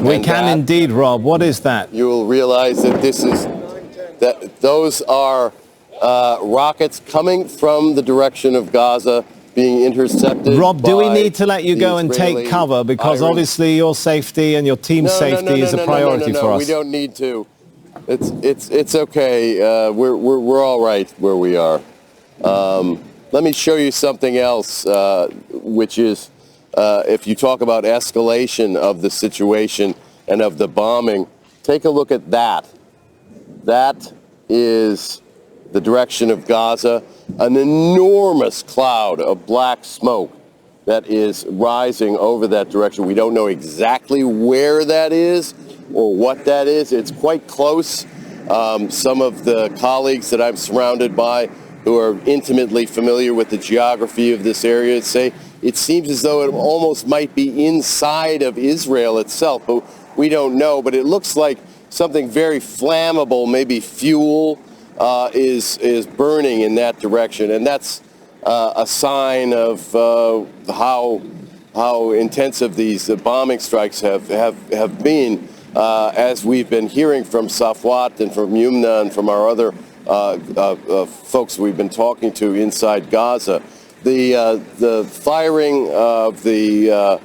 We can indeed, Rob. What is that? You will realize that those are rockets coming from the direction of Gaza being intercepted. Rob, do we need to let you go and take cover? Because obviously your safety and your team's safety is a priority for us. We don't need to. It's okay. We're all right where we are. Let me show you something else, which is if you talk about escalation of the situation and of the bombing, take a look at that. That is the direction of Gaza, an enormous cloud of black smoke that is rising over that direction. We don't know exactly where that is or what that is. It's quite close. Some of the colleagues that I'm surrounded by who are intimately familiar with the geography of this area say it seems as though it almost might be inside of Israel itself, but we don't know. But it looks like something very flammable, maybe fuel, is burning in that direction, and that's a sign of how intensive these bombing strikes have been, as we've been hearing from Safwat and from Yumna and from our other folks we've been talking to inside Gaza. The firing of the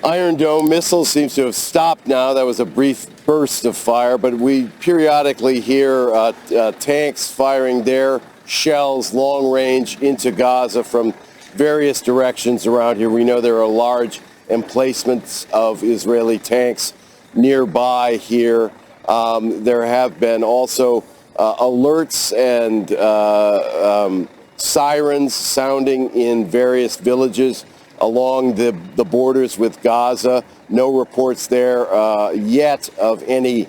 Iron Dome missile seems to have stopped now. That was a brief burst of fire, but we periodically hear tanks firing their shells long range into Gaza from various directions around here. We know there are large emplacements of Israeli tanks nearby here. There have been also alerts and sirens sounding in various villages along the borders with Gaza. No reports there yet of any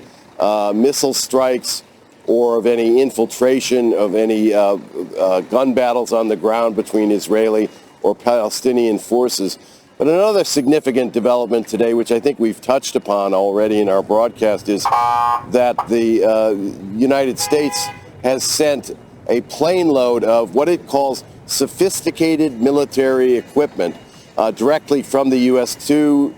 missile strikes or of any infiltration of any gun battles on the ground between Israeli or Palestinian forces. But another significant development today, which I think we've touched upon already in our broadcast, is that the United States has sent a plane load of what it calls sophisticated military equipment directly from the U.S. to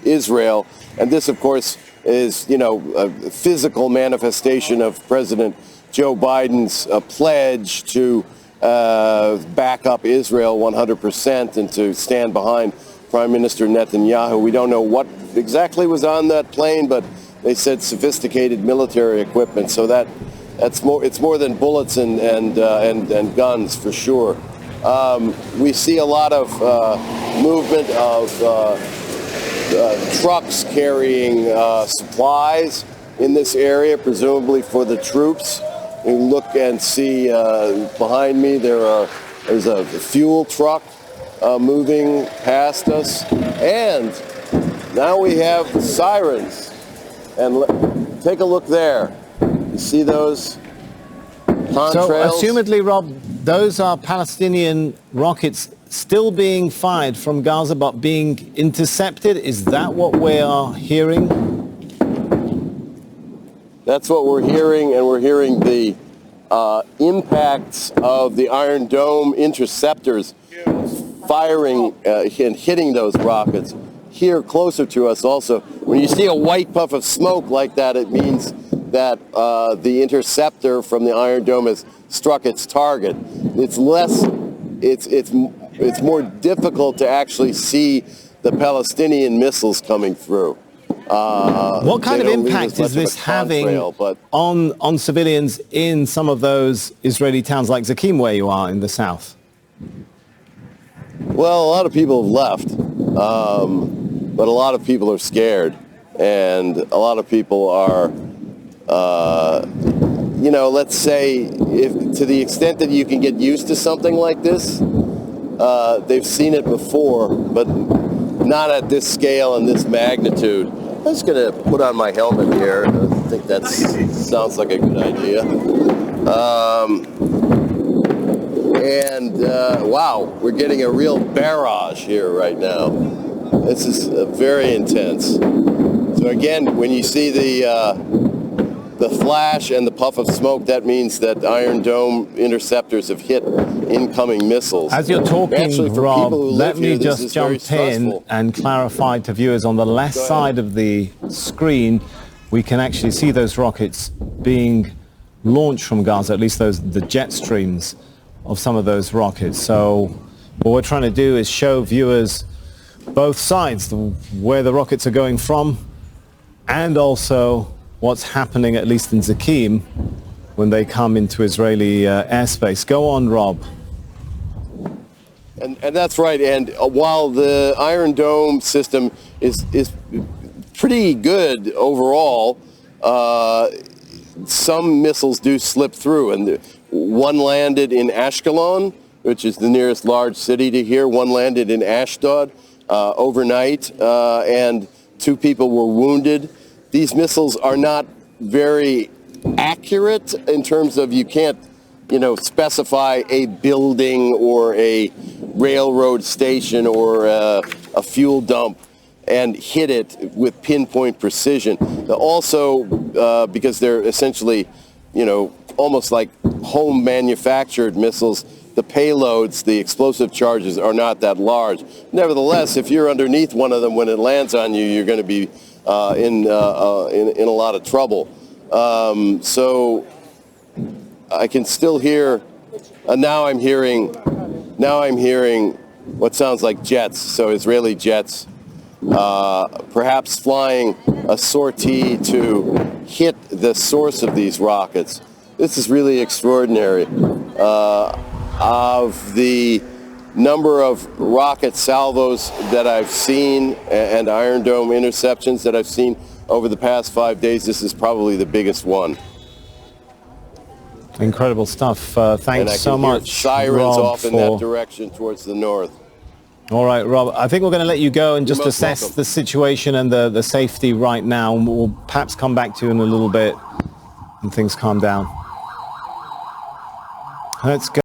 Israel. And this, of course, is, a physical manifestation of President Joe Biden's pledge to back up Israel 100% and to stand behind Prime Minister Netanyahu. We don't know what exactly was on that plane, but they said sophisticated military equipment. So it's more than bullets and guns for sure. We see a lot of movement of trucks carrying supplies in this area, presumably for the troops. You look and see behind me there's a fuel truck moving past us, and now we have sirens. And take a look there. You see those contrails? So, assumedly, Rob, those are Palestinian rockets still being fired from Gaza but being intercepted. Is that what we are hearing? That's what we're hearing, and we're hearing the impacts of the Iron Dome interceptors firing and hitting those rockets. Here, closer to us also, when you see a white puff of smoke like that, it means that the interceptor from the Iron Dome has struck its target. It's more difficult to actually see the Palestinian missiles coming through. What kind of impact is this having on civilians in some of those Israeli towns like Zakim, where you are in the south? Well, a lot of people have left, but a lot of people are scared, and a lot of people are, let's say, if to the extent that you can get used to something like this, they've seen it before, but not at this scale and this magnitude. I'm just going to put on my helmet here. I think that sounds like a good idea. Wow, we're getting a real barrage here right now. This is very intense. So again, when you see the the flash and the puff of smoke, that means that Iron Dome interceptors have hit incoming missiles. As you're talking, Actually, for Rob, people who let live me here, this is just very jump in stressful. and clarify to viewers on the left Go ahead. side of the screen, we can actually see those rockets being launched from Gaza, at least the jet streams of some of those rockets. So what we're trying to do is show viewers both sides, where the rockets are going from, and also what's happening, at least in Zakim, when they come into Israeli airspace. Go on, Rob. And that's right. And while the Iron Dome system is pretty good overall, some missiles do slip through. And one landed in Ashkelon, which is the nearest large city to here. One landed in Ashdod overnight, and 2 people were wounded. These missiles are not very accurate in terms of you can't, specify a building or a railroad station or a fuel dump and hit it with pinpoint precision. Also, because they're essentially, almost like home manufactured missiles, the payloads, the explosive charges are not that large. Nevertheless, if you're underneath one of them when it lands on you, you're going to be in a lot of trouble. So I can still hear. Now I'm hearing what sounds like jets. So Israeli jets, perhaps flying a sortie to hit the source of these rockets. This is really extraordinary. Of the number of rocket salvos that I've seen and Iron Dome interceptions that I've seen over the past 5 days, this is probably the biggest one. Incredible stuff. Thanks so much, Sirens Rob, off in that direction towards the north. All right, Rob, I think we're going to let you go and just most assess welcome. the situation and the safety right now. And we'll perhaps come back to you in a little bit when things calm down. Let's go.